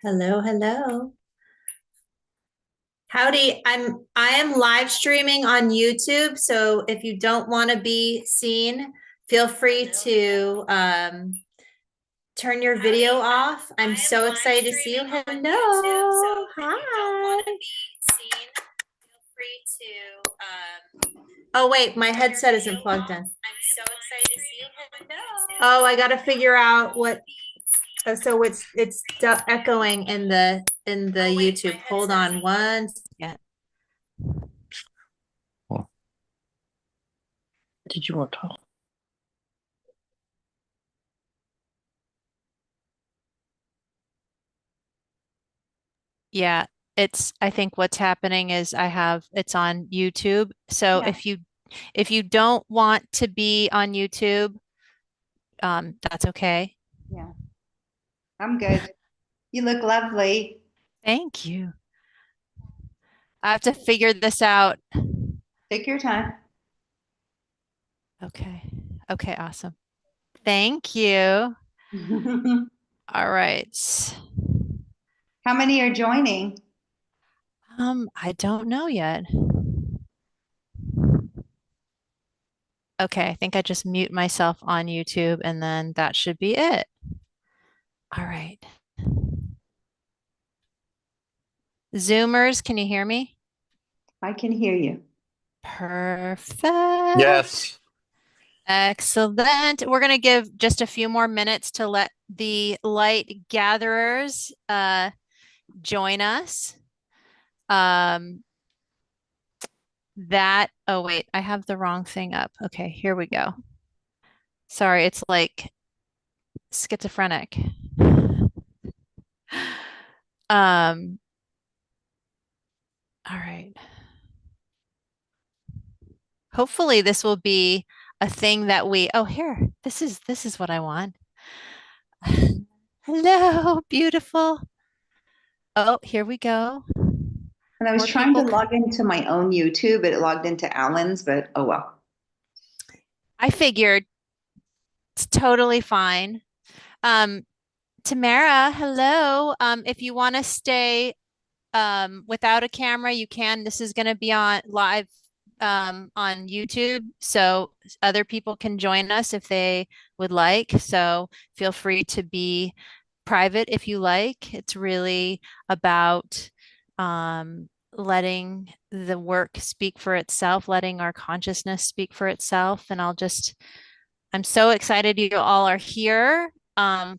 Hello, hello. Howdy. I am live streaming on YouTube, so if you don't want to be seen, feel free to turn your video off. I'm so excited to see you. Hello. Hi. Oh wait, my headset isn't plugged in. I'm so excited to see you. Hello. Oh, I got to figure out what. Oh, so it's echoing in the YouTube. Hold on one second. Well, did you want to talk? Yeah, I think what's happening is it's on YouTube. So Yeah. if you don't want to be on YouTube, that's okay. Yeah, I'm good. You look lovely. Thank you. I have to figure this out. Take your time. Okay. Okay, awesome. Thank you. All right. How many are joining? I don't know yet. Okay, I think I just mute myself on YouTube and then that should be it. All right. Zoomers, can you hear me? I can hear you. Perfect. Yes. Excellent. We're going to give just a few more minutes to let the light gatherers join us. Oh wait, I have the wrong thing up. Okay, here we go. Sorry, it's like schizophrenic. All right. Hopefully this will be a thing that oh here, this is what I want. Hello, beautiful. Oh, here we go. And I was More trying to people. log into my own YouTube. It logged into Alan's, but oh well. I figured it's totally fine. Um, Tamara, hello. If you want to stay without a camera, you can. This is going to be on live on YouTube, so other people can join us if they would like. So feel free to be private if you like. It's really about letting the work speak for itself, letting our consciousness speak for itself. And I'm so excited you all are here.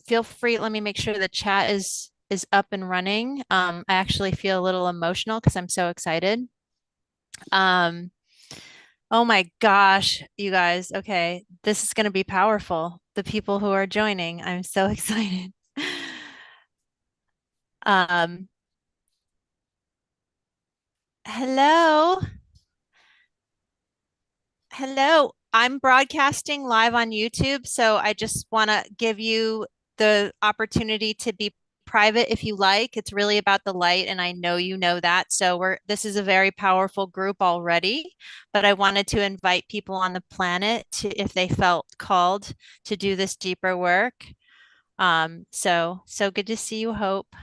Feel free, let me make sure the chat is up and running. I actually feel a little emotional because I'm so excited. Um, oh my gosh, you guys. Okay, this is going to be powerful. The people who are joining, I'm so excited. Um, hello. Hello. I'm broadcasting live on YouTube, so I just want to give you the opportunity to be private if you like. It's really about the light, and I know you know that. So this is a very powerful group already, but I wanted to invite people on the planet to, if they felt called to do this deeper work. So good to see you, Hope.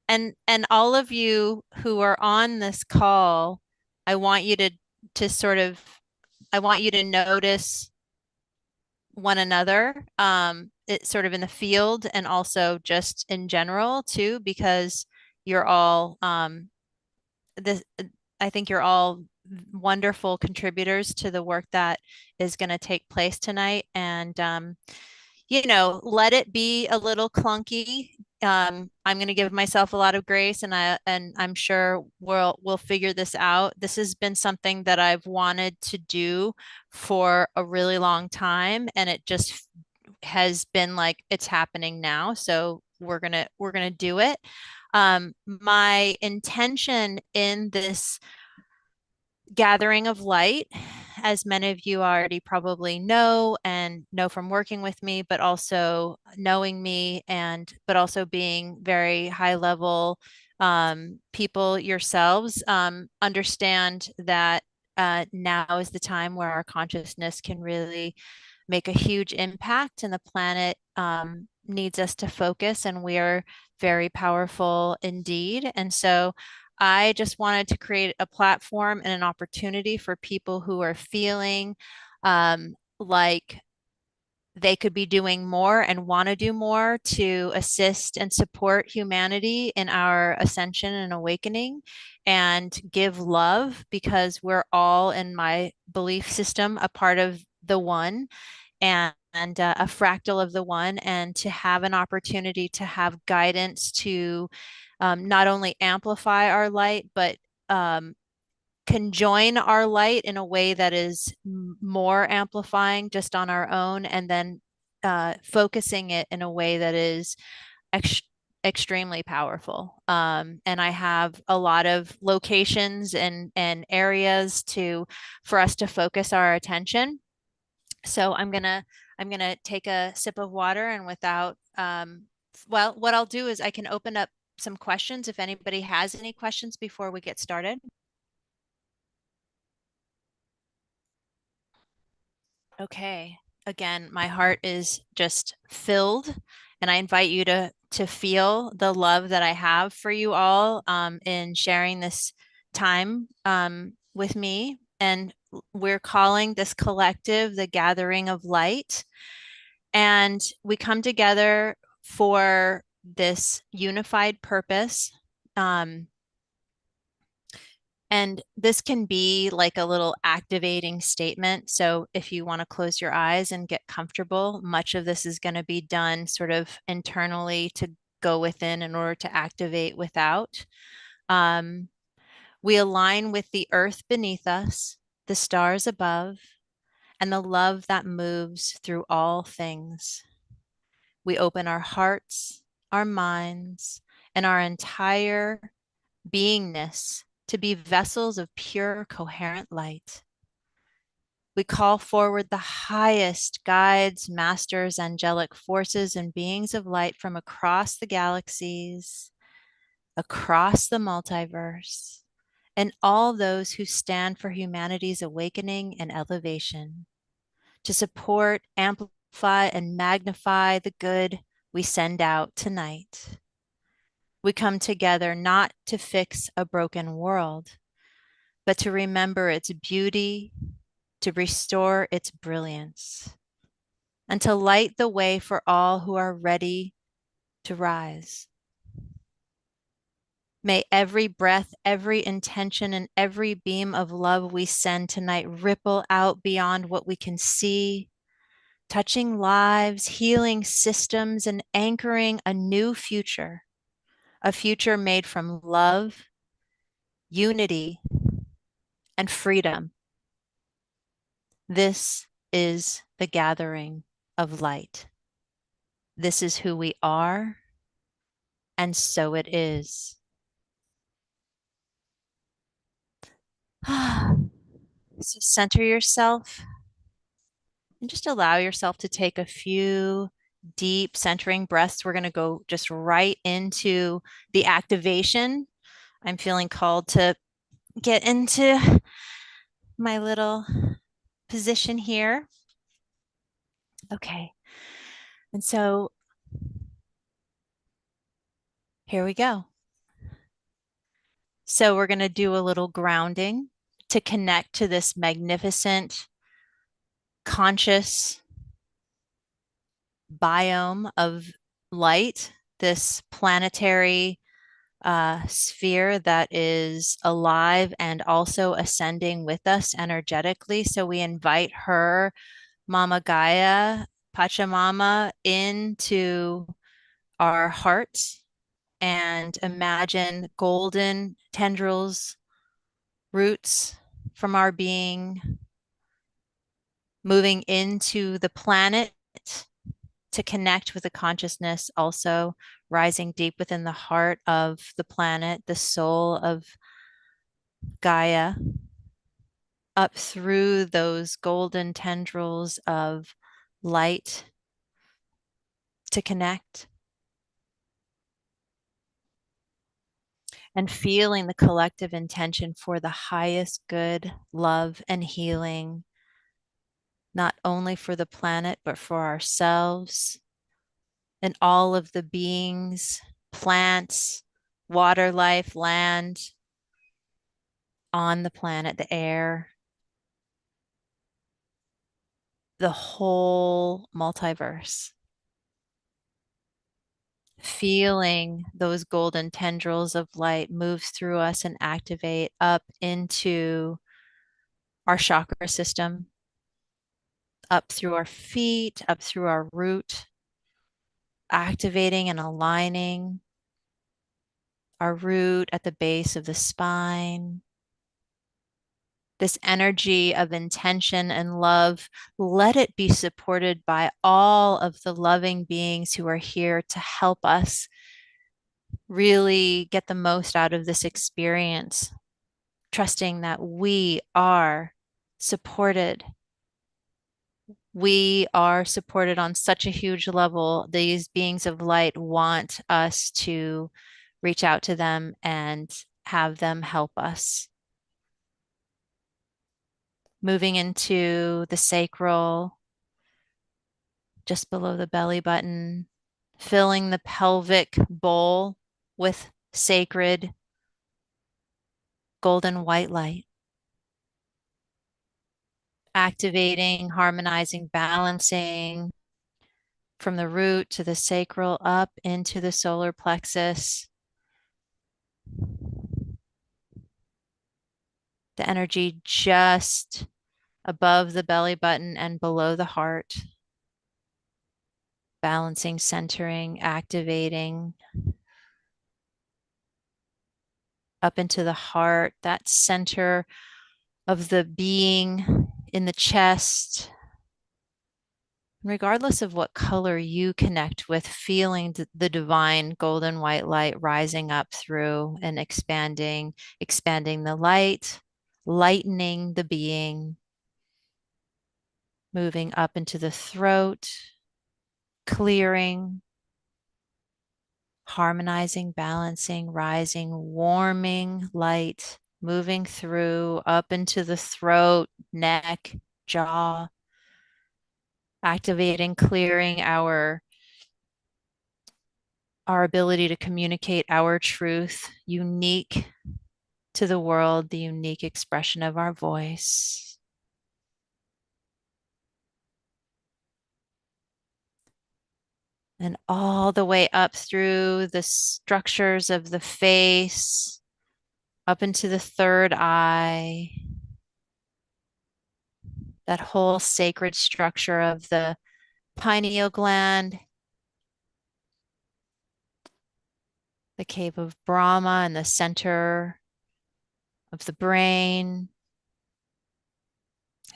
And all of you who are on this call, I want you to sort of I want you to notice one another, it's sort of in the field and also just in general too, because you're all this I think you're all wonderful contributors to the work that is going to take place tonight. And let it be a little clunky. I'm going to give myself a lot of grace, and I'm sure we'll figure this out. This has been something that I've wanted to do for a really long time, and it just has been like it's happening now. So we're gonna do it. My intention in this gathering of light, as many of you already probably know and know from working with me, but also knowing me, but also being very high level people yourselves, understand that now is the time where our consciousness can really make a huge impact, and the planet needs us to focus, and we are very powerful indeed. And so I just wanted to create a platform and an opportunity for people who are feeling like they could be doing more and want to do more to assist and support humanity in our ascension and awakening, and give love, because we're all, in my belief system, a part of the one, and a fractal of the one, and to have an opportunity to have guidance to not only amplify our light, but conjoin our light in a way that is more amplifying just on our own, and then focusing it in a way that is extremely powerful. And I have a lot of locations and areas for us to focus our attention. So I'm gonna take a sip of water, and without well, what I'll do is I can open up some questions if anybody has any questions before we get started. Okay. Again, my heart is just filled, and I invite you to feel the love that I have for you all in sharing this time with me. And we're calling this collective the Gathering of Light. And we come together for this unified purpose. And this can be like a little activating statement. So if you want to close your eyes and get comfortable, much of this is going to be done sort of internally to go within in order to activate without. We align with the earth beneath us, the stars above, and the love that moves through all things. We open our hearts, our minds, and our entire beingness to be vessels of pure, coherent light. We call forward the highest guides, masters, angelic forces, and beings of light from across the galaxies, across the multiverse, and all those who stand for humanity's awakening and elevation, to support, amplify, and magnify the good we send out tonight. We come together not to fix a broken world, but to remember its beauty, to restore its brilliance, and to light the way for all who are ready to rise. May every breath, every intention, and every beam of love we send tonight ripple out beyond what we can see, touching lives, healing systems, and anchoring a new future, a future made from love, unity, and freedom. This is the gathering of light. This is who we are, and so it is. So center yourself and just allow yourself to take a few deep centering breaths. We're going to go just right into the activation. I'm feeling called to get into my little position here. Okay. And so here we go. So we're going to do a little grounding to connect to this magnificent, conscious biome of light, this planetary sphere that is alive and also ascending with us energetically. So we invite her, Mama Gaia, Pachamama, into our hearts, and imagine golden tendrils, roots from our being moving into the planet to connect with the consciousness, also rising deep within the heart of the planet, the soul of Gaia, up through those golden tendrils of light to connect. And feeling the collective intention for the highest good, love, and healing not only for the planet, but for ourselves and all of the beings, plants, water life, land on the planet, the air, the whole multiverse. Feeling those golden tendrils of light move through us and activate up into our chakra system, up through our feet, up through our root, activating and aligning our root at the base of the spine. This energy of intention and love, let it be supported by all of the loving beings who are here to help us really get the most out of this experience, trusting that we are supported. We are supported on such a huge level. These beings of light want us to reach out to them and have them help us. Moving into the sacral, just below the belly button, filling the pelvic bowl with sacred golden white light. Activating, harmonizing, balancing from the root to the sacral up into the solar plexus. The energy just above the belly button and below the heart. Balancing, centering, activating up into the heart, that center of the being in the chest. Regardless of what color you connect with, feeling the divine golden white light rising up through and expanding the light, lightening the being, moving up into the throat, clearing, harmonizing, balancing, rising, warming light, moving through up into the throat, neck, jaw, activating, clearing our ability to communicate our truth, unique to the world, the unique expression of our voice. And all the way up through the structures of the face, up into the third eye, that whole sacred structure of the pineal gland, the cave of Brahma and the center of the brain,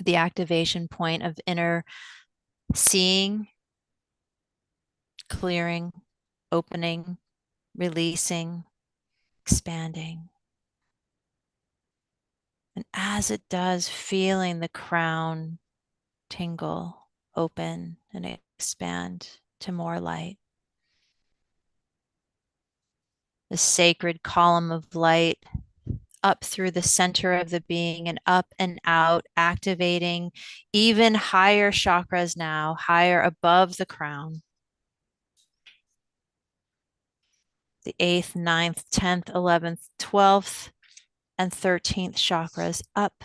the activation point of inner seeing, clearing, opening, releasing, expanding. And as it does, feeling the crown tingle, open, and expand to more light. The sacred column of light up through the center of the being and up and out, activating even higher chakras now, higher above the crown. The 8th, 9th, 10th, 11th, 12th, and 13th chakras up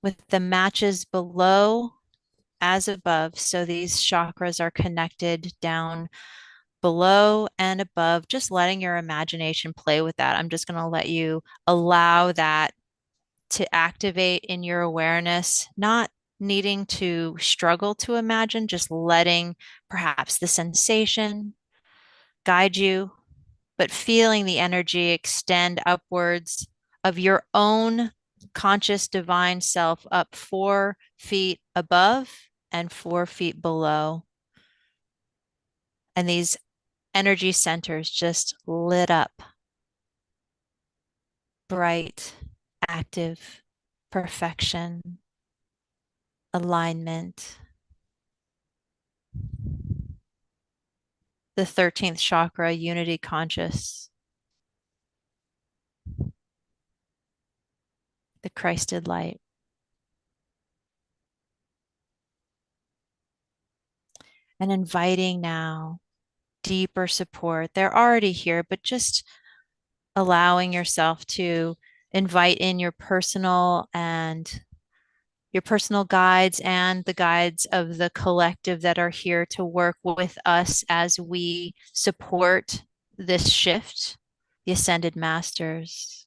with the matches below as above. So these chakras are connected down below and above, just letting your imagination play with that. I'm just going to let you allow that to activate in your awareness, not needing to struggle to imagine, just letting perhaps the sensation guide you, but feeling the energy extend upwards of your own conscious divine self up 4 feet above and 4 feet below. And these energy centers just lit up, bright, active, perfection, alignment. The 13th chakra, unity conscious, the Christed light. and inviting now deeper support. They're already here, but just allowing yourself to invite in your personal guides and the guides of the collective that are here to work with us as we support this shift, the ascended masters.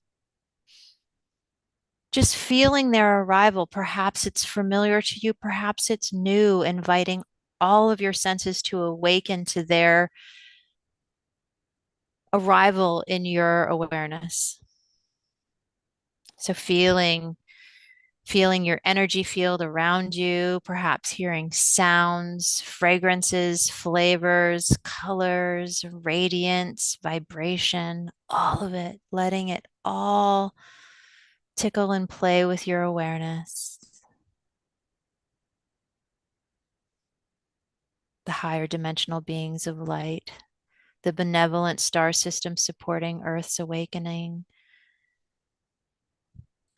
Just feeling their arrival. Perhaps it's familiar to you, perhaps it's new, inviting all of your senses to awaken to their arrival in your awareness. So feeling your energy field around you, perhaps hearing sounds, fragrances, flavors, colors, radiance, vibration, all of it, letting it all tickle and play with your awareness. The higher dimensional beings of light, the benevolent star system supporting Earth's awakening.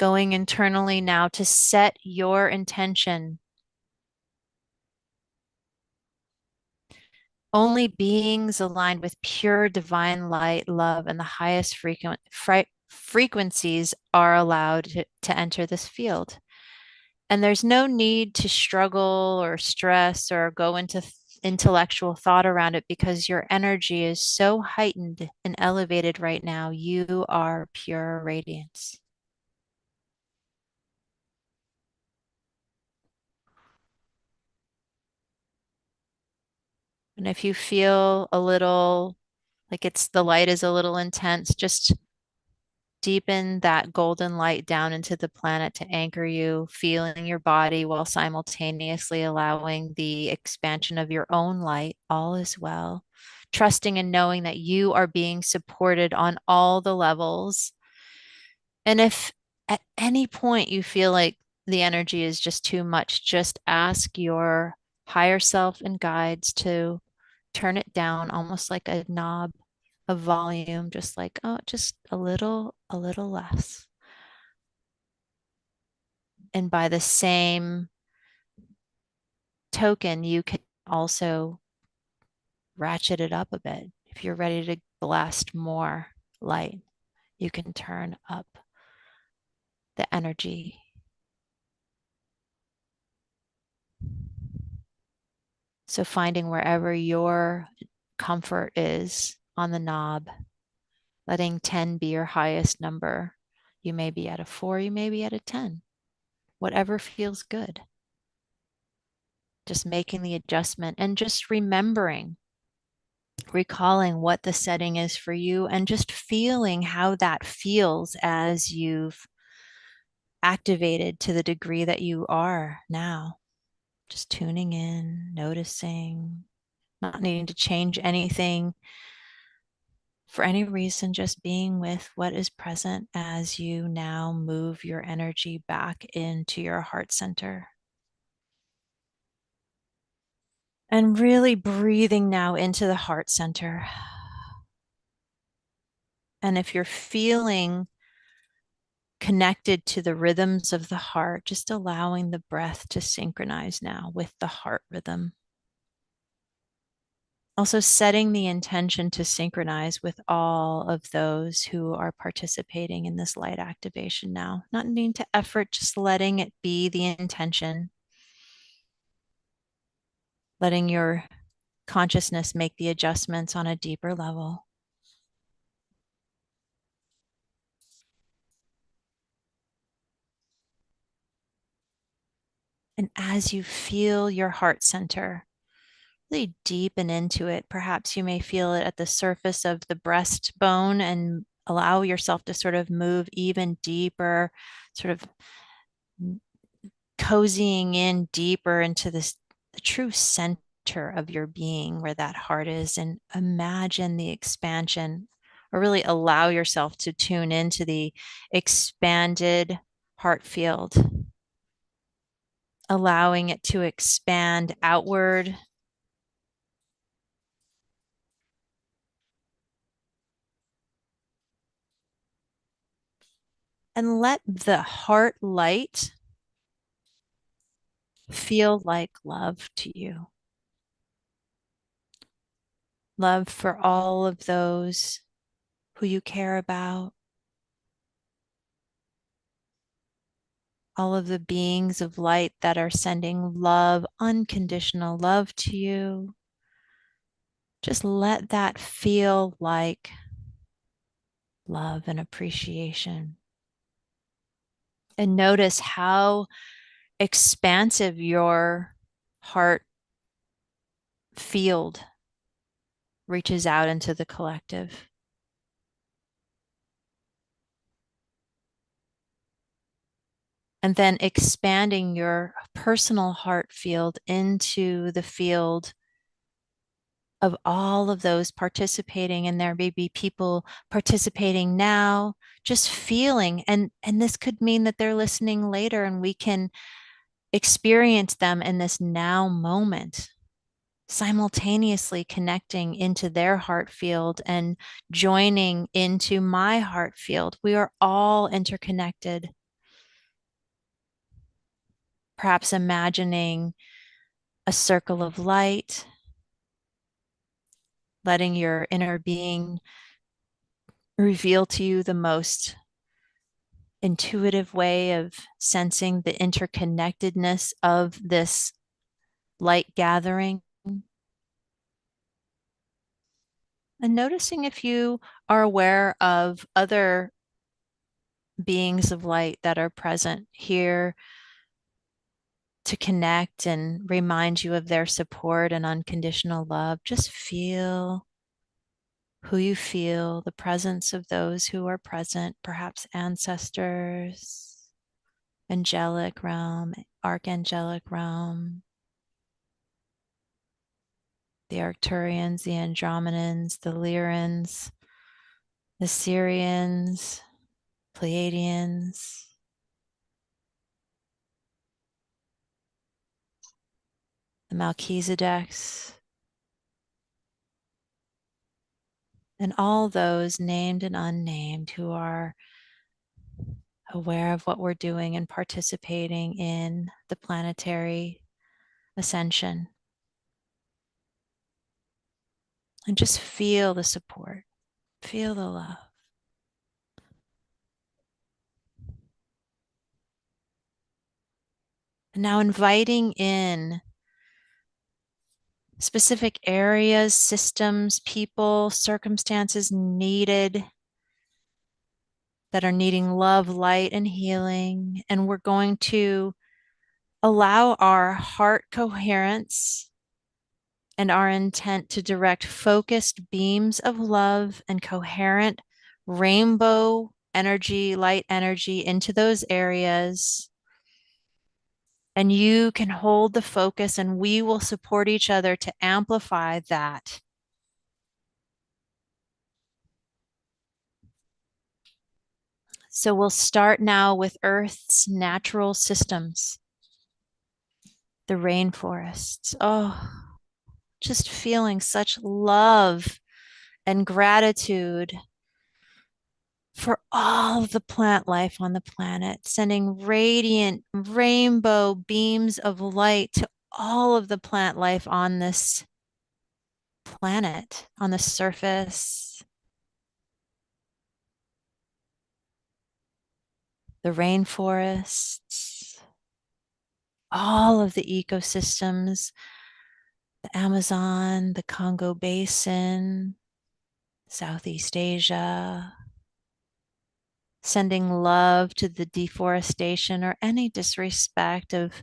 Going internally now to set your intention. Only beings aligned with pure divine light, love, and the highest frequencies are allowed to enter this field. And there's no need to struggle or stress or go into intellectual thought around it because your energy is so heightened and elevated right now. You are pure radiance. And if you feel a little like the light is a little intense, just deepen that golden light down into the planet to anchor you, feeling your body while simultaneously allowing the expansion of your own light. All is well. Trusting and knowing that you are being supported on all the levels. And if at any point you feel like the energy is just too much, just ask your higher self and guides to turn it down, almost like a knob of volume, just like, oh, just a little less. And by the same token, you can also ratchet it up a bit. If you're ready to blast more light, you can turn up the energy. So finding wherever your comfort is on the knob, letting 10 be your highest number. You may be at a 4, you may be at a 10, whatever feels good. Just making the adjustment and just recalling what the setting is for you and just feeling how that feels as you've activated to the degree that you are now. Just tuning in, noticing, not needing to change anything for any reason, just being with what is present as you now move your energy back into your heart center. And really breathing now into the heart center. And if you're feeling connected to the rhythms of the heart, just allowing the breath to synchronize now with the heart rhythm. Also setting the intention to synchronize with all of those who are participating in this light activation now. Not needing to effort, just letting it be the intention. Letting your consciousness make the adjustments on a deeper level. And as you feel your heart center, really deepen into it. Perhaps you may feel it at the surface of the breastbone and allow yourself to sort of move even deeper, sort of cozying in deeper into the true center of your being where that heart is, and imagine the expansion, or really allow yourself to tune into the expanded heart field, allowing it to expand outward. And let the heart light feel like love to you. love for all of those who you care about, all of the beings of light that are sending love, unconditional love to you. Just let that feel like love and appreciation. And notice how expansive your heart field reaches out into the collective. And then expanding your personal heart field into the field of all of those participating. And there may be people participating now, just feeling, and this could mean that they're listening later and we can experience them in this now moment, simultaneously connecting into their heart field and joining into my heart field. We are all interconnected. Perhaps imagining a circle of light, letting your inner being reveal to you the most intuitive way of sensing the interconnectedness of this light gathering. And noticing if you are aware of other beings of light that are present here to connect and remind you of their support and unconditional love. Just feel who you feel, the presence of those who are present, perhaps ancestors, angelic realm, archangelic realm, the Arcturians, the Andromedans, the Lyrans, the Syrians, Pleiadians, the Melchizedeks, and all those named and unnamed who are aware of what we're doing and participating in the planetary ascension. And just feel the support, feel the love. And now inviting in specific areas, systems, people, circumstances needed that are needing love, light, and healing. And we're going to allow our heart coherence and our intent to direct focused beams of love and coherent rainbow energy, light energy into those areas. And you can hold the focus, and we will support each other to amplify that. So we'll start now with Earth's natural systems, the rainforests. Oh, just feeling such love and gratitude for all of the plant life on the planet, sending radiant rainbow beams of light to all of the plant life on this planet, on the surface. The rainforests, all of the ecosystems, the Amazon, the Congo Basin, Southeast Asia, sending love to the deforestation or any disrespect of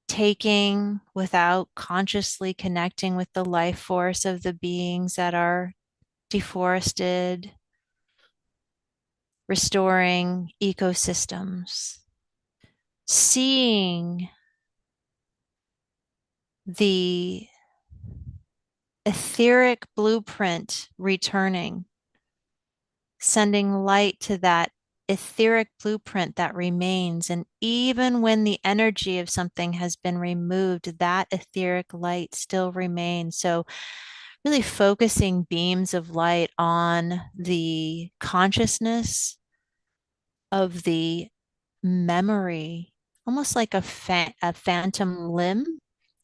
taking without consciously connecting with the life force of the beings that are deforested, restoring ecosystems, seeing the etheric blueprint returning, sending light to that etheric blueprint that remains. And even when the energy of something has been removed, that etheric light still remains. So really focusing beams of light on the consciousness of the memory, almost like a phantom limb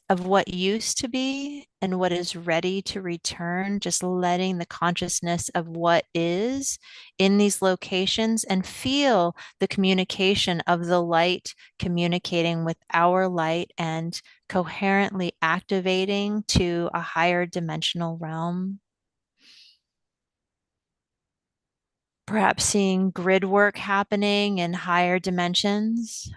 of what used to be and what is ready to return, just letting the consciousness of what is in these locations and feel the communication of the light communicating with our light and coherently activating to a higher dimensional realm. Perhaps seeing grid work happening in higher dimensions.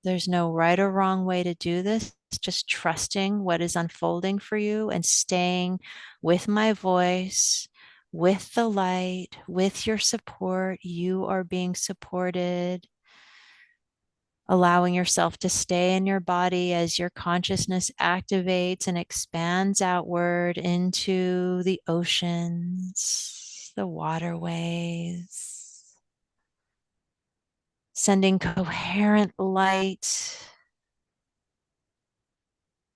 There's no right or wrong way to do this. Just trusting what is unfolding for you and staying with my voice, with the light, with your support. You are being supported. Allowing yourself to stay in your body as your consciousness activates and expands outward into the oceans, the waterways, sending coherent light.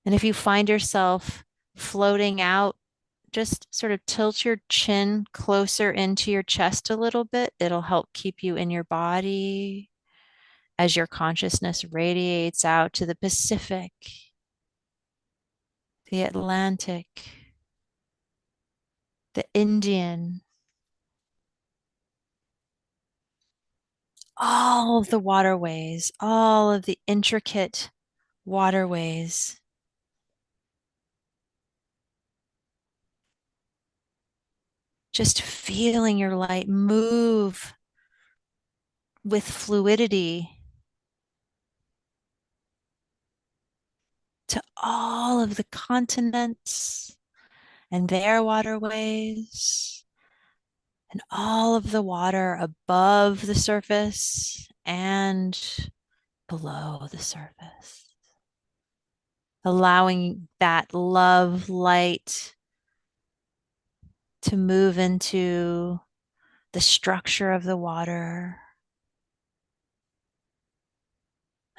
And if you find yourself floating out, just sort of tilt your chin closer into your chest a little bit. It'll help keep you in your body as your consciousness radiates out to the Pacific, the Atlantic, the Indian, all of the waterways, all of the intricate waterways. Just feeling your light move with fluidity to all of the continents and their waterways and all of the water above the surface and below the surface. Allowing that love light to move into the structure of the water.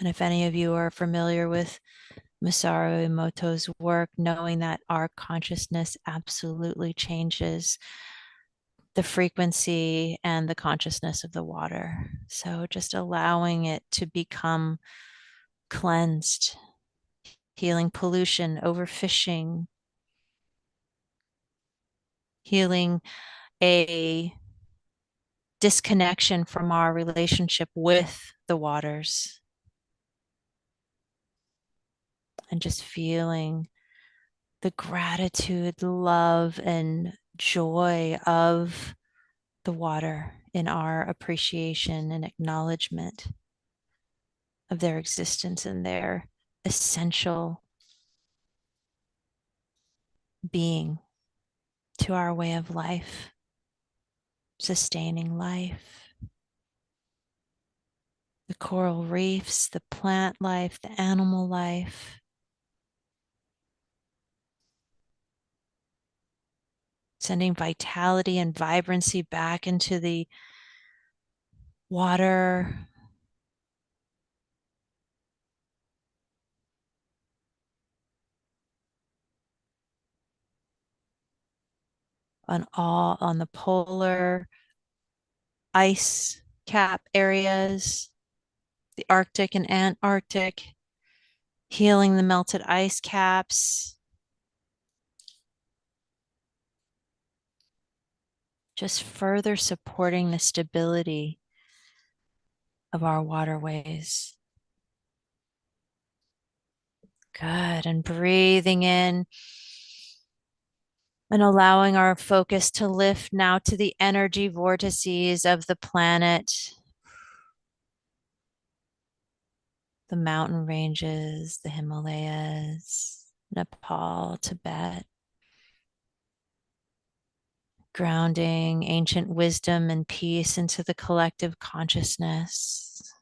And if any of you are familiar with Masaru Emoto's work, knowing that our consciousness absolutely changes the frequency and the consciousness of the water. So just allowing it to become cleansed, healing pollution, overfishing, healing a disconnection from our relationship with the waters, and just feeling the gratitude, love, and joy of the water in our appreciation and acknowledgement of their existence and their essential being to our way of life, sustaining life. The coral reefs, the plant life, the animal life. Sending vitality and vibrancy back into the water. On the polar ice cap areas, the Arctic and Antarctic, healing the melted ice caps. Just further supporting the stability of our waterways. Good. And breathing in and allowing our focus to lift now to the energy vortices of the planet, the mountain ranges, the Himalayas, Nepal, Tibet. Grounding ancient wisdom and peace into the collective consciousness.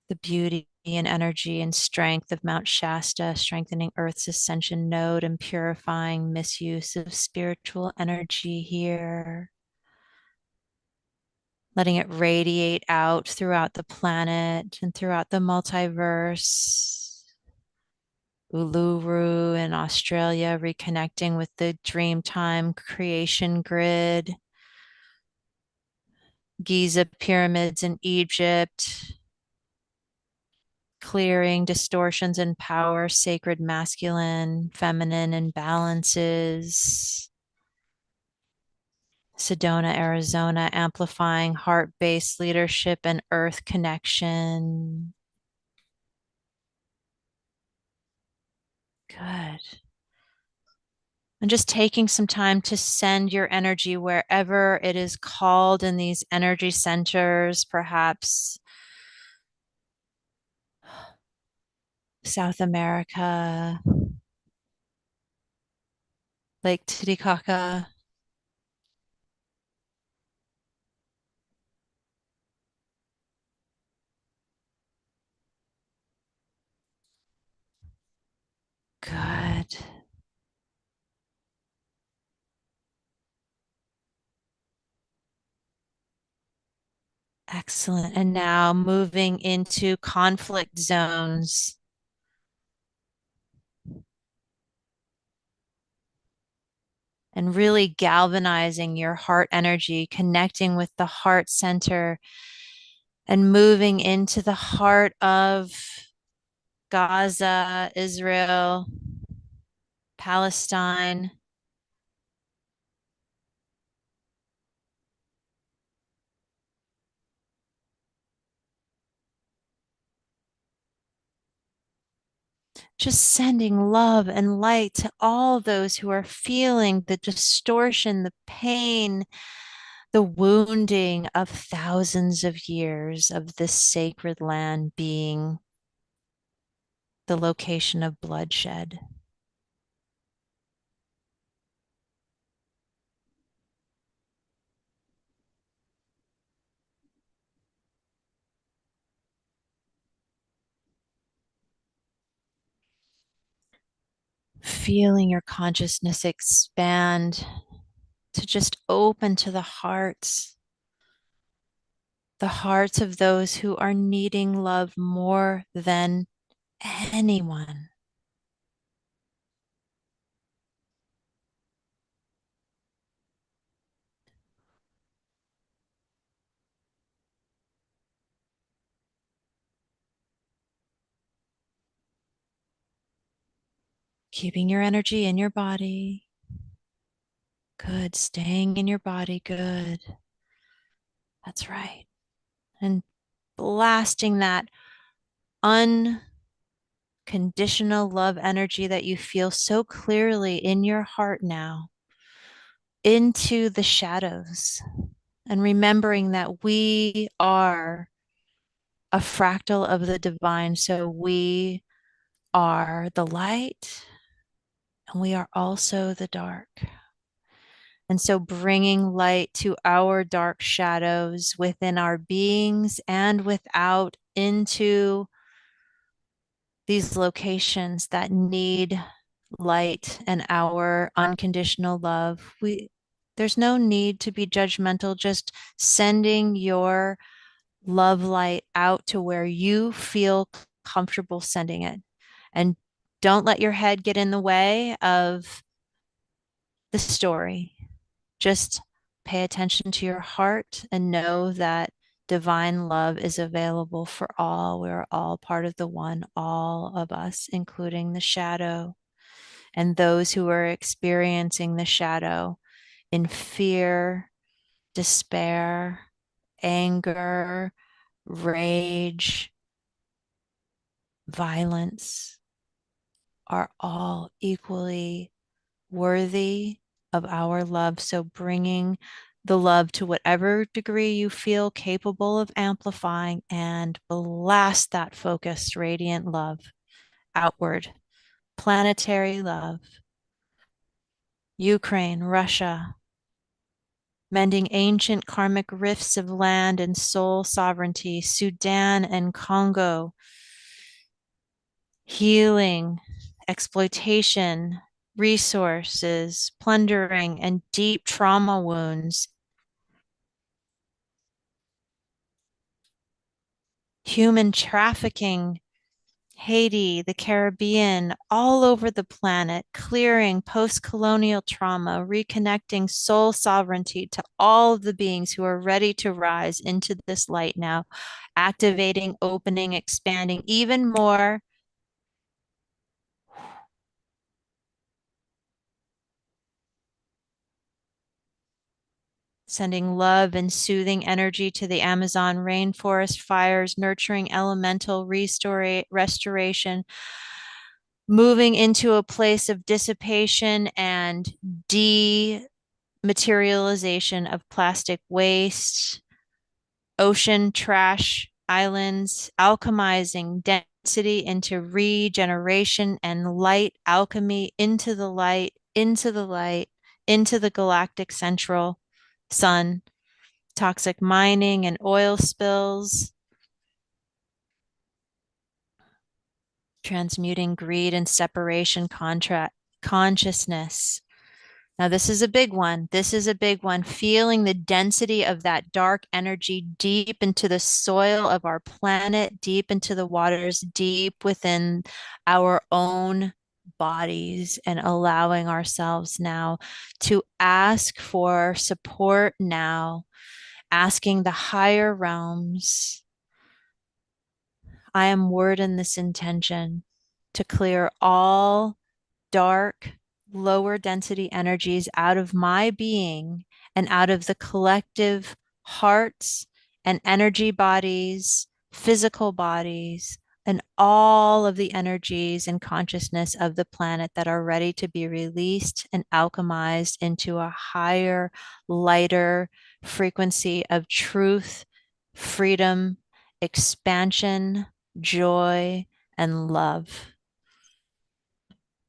The beauty and energy and strength of Mount Shasta, strengthening Earth's ascension node and purifying misuse of spiritual energy here. Letting it radiate out throughout the planet and throughout the multiverse. Uluru in Australia, reconnecting with the Dreamtime creation grid. Giza pyramids in Egypt, clearing distortions in power, sacred masculine, feminine imbalances. Sedona, Arizona, amplifying heart-based leadership and earth connection. Good. And just taking some time to send your energy wherever it is called in these energy centers, perhaps South America, Lake Titicaca. Good. Excellent. And now moving into conflict zones. And really galvanizing your heart energy, connecting with the heart center and moving into the heart of Gaza, Israel, Palestine. Just sending love and light to all those who are feeling the distortion, the pain, the wounding of thousands of years of this sacred land being the location of bloodshed. Feeling your consciousness expand to just open to the hearts of those who are needing love more than anyone. Keeping your energy in your body. Good. Staying in your body. Good. That's right. And blasting that unconditional love energy that you feel so clearly in your heart now into the shadows. And remembering that we are a fractal of the divine. So we are the light and we are also the dark. And so bringing light to our dark shadows within our beings and without into these locations that need light and our unconditional love. There's no need to be judgmental, just sending your love light out to where you feel comfortable sending it. And don't let your head get in the way of the story. Just pay attention to your heart and know that divine love is available for all. We're all part of the one, all of us, including the shadow and those who are experiencing the shadow in fear, despair, anger, rage, violence are all equally worthy of our love. So bringing the love to whatever degree you feel capable of amplifying and blast that focused, radiant love outward. Planetary love. Ukraine, Russia, mending ancient karmic rifts of land and soul sovereignty, Sudan and Congo, healing, exploitation, resources, plundering, and deep trauma wounds. Human trafficking, Haiti, the Caribbean, all over the planet, clearing post-colonial trauma, reconnecting soul sovereignty to all of the beings who are ready to rise into this light now, activating, opening, expanding even more. Sending love and soothing energy to the Amazon rainforest fires, nurturing elemental restoration, moving into a place of dissipation and dematerialization of plastic waste, ocean trash islands, alchemizing density into regeneration and light alchemy into the light, into the light, into the galactic central sun, toxic mining and oil spills, transmuting greed and separation consciousness. Now, this is a big one. This is a big one. Feeling the density of that dark energy deep into the soil of our planet, deep into the waters, deep within our own bodies, and allowing ourselves now to ask for support now, asking the higher realms. I am word in this intention to clear all dark, lower density energies out of my being and out of the collective hearts and energy bodies, physical bodies, and all of the energies and consciousness of the planet that are ready to be released and alchemized into a higher, lighter frequency of truth, freedom, expansion, joy, and love.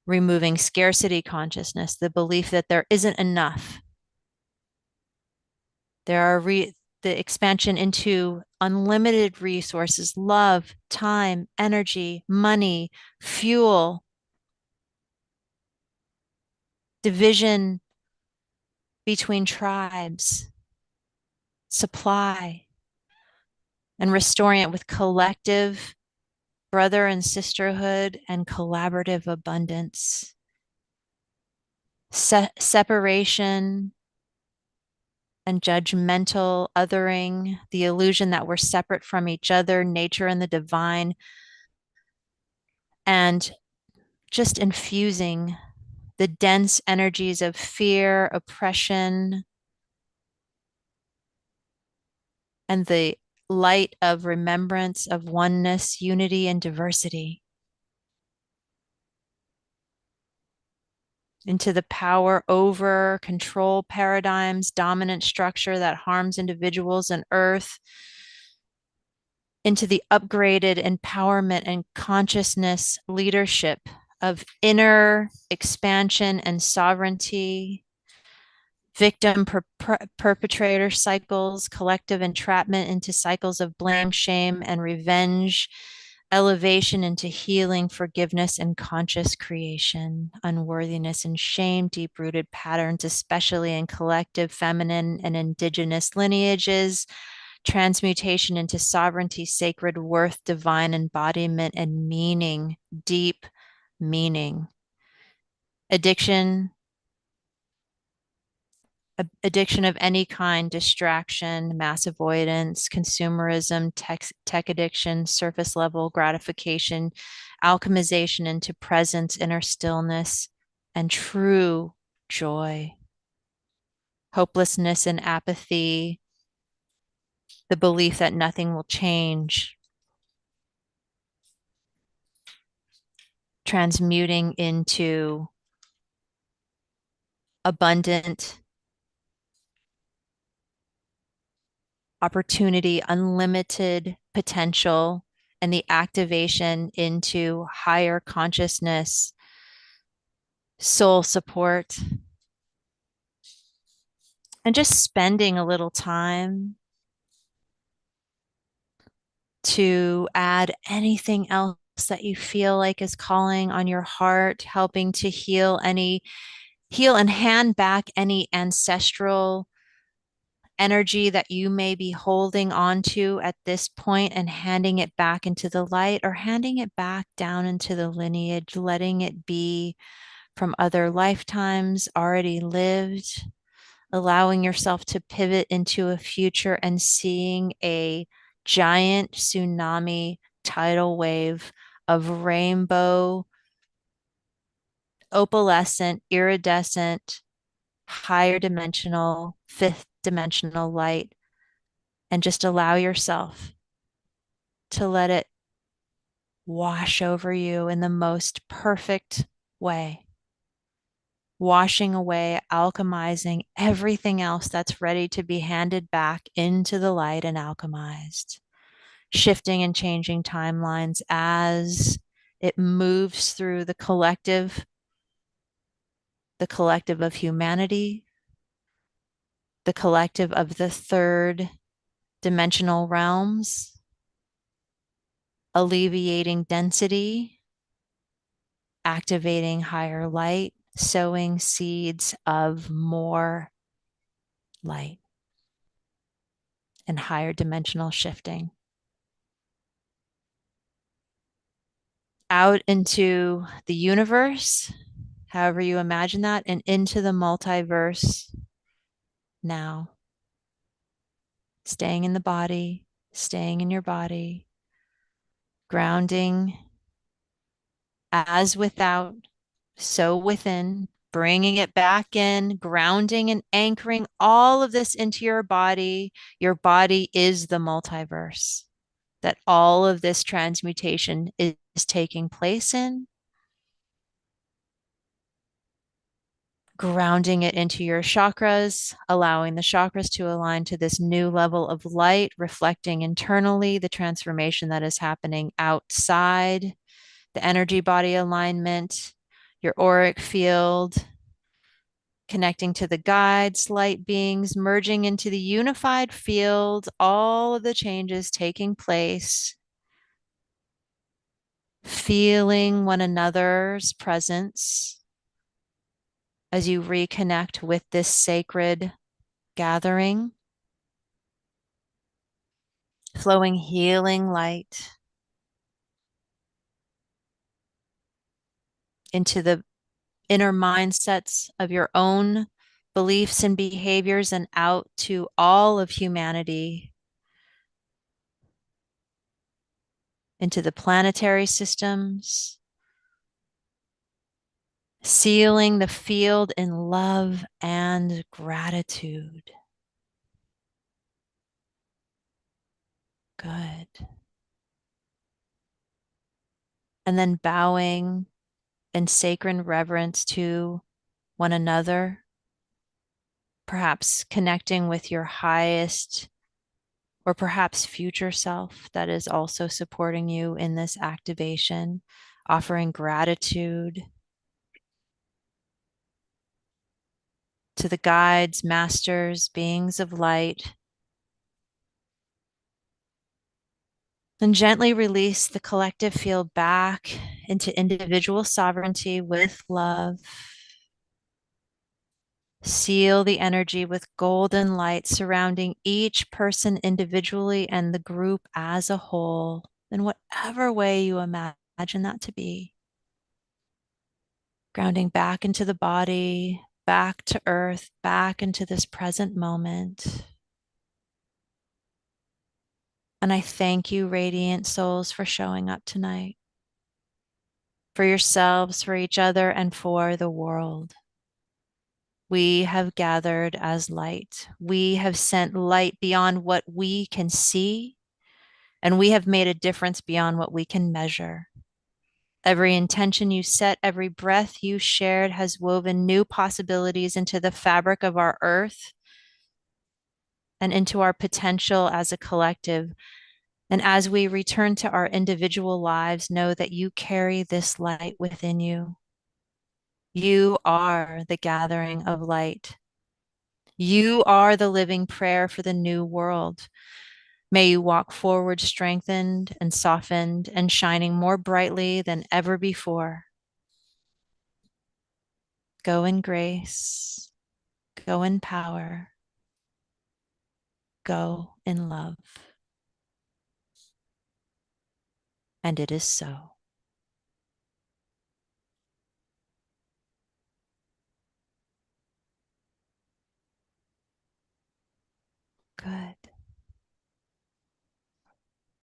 Removing scarcity consciousness, the belief that there isn't enough. There are the expansion into unlimited resources, love, time, energy, money, fuel, division between tribes, supply, and restoring it with collective brother and sisterhood and collaborative abundance. Separation and judgmental othering, the illusion that we're separate from each other, nature and the divine, and just infusing the dense energies of fear, oppression, and the light of remembrance of oneness, unity, and diversity into the power over control paradigms, dominant structure that harms individuals and earth, into the upgraded empowerment and consciousness leadership of inner expansion and sovereignty, victim perpetrator cycles, collective entrapment into cycles of blame, shame, and revenge, elevation into healing, forgiveness, and conscious creation, unworthiness and shame, deep rooted patterns, especially in collective feminine and indigenous lineages, transmutation into sovereignty, sacred worth, divine embodiment, and meaning, deep meaning. Addiction of any kind, distraction, mass avoidance, consumerism, tech addiction, surface level gratification, alchemization into presence, inner stillness, and true joy. Hopelessness and apathy, the belief that nothing will change. Transmuting into abundant opportunity, unlimited potential, and the activation into higher consciousness, soul support, and just spending a little time to add anything else that you feel like is calling on your heart, helping to heal and hand back any ancestral energy that you may be holding onto at this point and handing it back into the light or handing it back down into the lineage, letting it be from other lifetimes already lived, allowing yourself to pivot into a future and seeing a giant tsunami tidal wave of rainbow, opalescent, iridescent, higher dimensional, fifth dimensional light, and just allow yourself to let it wash over you in the most perfect way, washing away, alchemizing everything else that's ready to be handed back into the light and alchemized, shifting and changing timelines as it moves through the collective of humanity, the collective of the third dimensional realms, alleviating density, activating higher light, sowing seeds of more light and higher dimensional shifting. Out into the universe, however you imagine that, and into the multiverse now. Staying in the body, staying in your body, grounding as without, so within, bringing it back in, grounding and anchoring all of this into your body. Your body is the multiverse that all of this transmutation is taking place in. Grounding it into your chakras, allowing the chakras to align to this new level of light, reflecting internally the transformation that is happening outside, the energy body alignment, your auric field, connecting to the guides, light beings, merging into the unified field, all of the changes taking place, feeling one another's presence as you reconnect with this sacred gathering, flowing healing light into the inner mindsets of your own beliefs and behaviors and out to all of humanity, into the planetary systems, sealing the field in love and gratitude. Good. And then bowing in sacred reverence to one another, perhaps connecting with your highest or perhaps future self that is also supporting you in this activation, offering gratitude to the guides, masters, beings of light. And gently release the collective field back into individual sovereignty with love. Seal the energy with golden light surrounding each person individually and the group as a whole, in whatever way you imagine that to be. Grounding back into the body, back to earth, back into this present moment. And I thank you, radiant souls, for showing up tonight, for yourselves, for each other, and for the world. We have gathered as light. We have sent light beyond what we can see, and we have made a difference beyond what we can measure. Every intention you set, every breath you shared has woven new possibilities into the fabric of our earth and into our potential as a collective. And as we return to our individual lives, know that you carry this light within you. You are the gathering of light. You are the living prayer for the new world. May you walk forward strengthened and softened and shining more brightly than ever before. Go in grace, go in power, go in love. And it is so.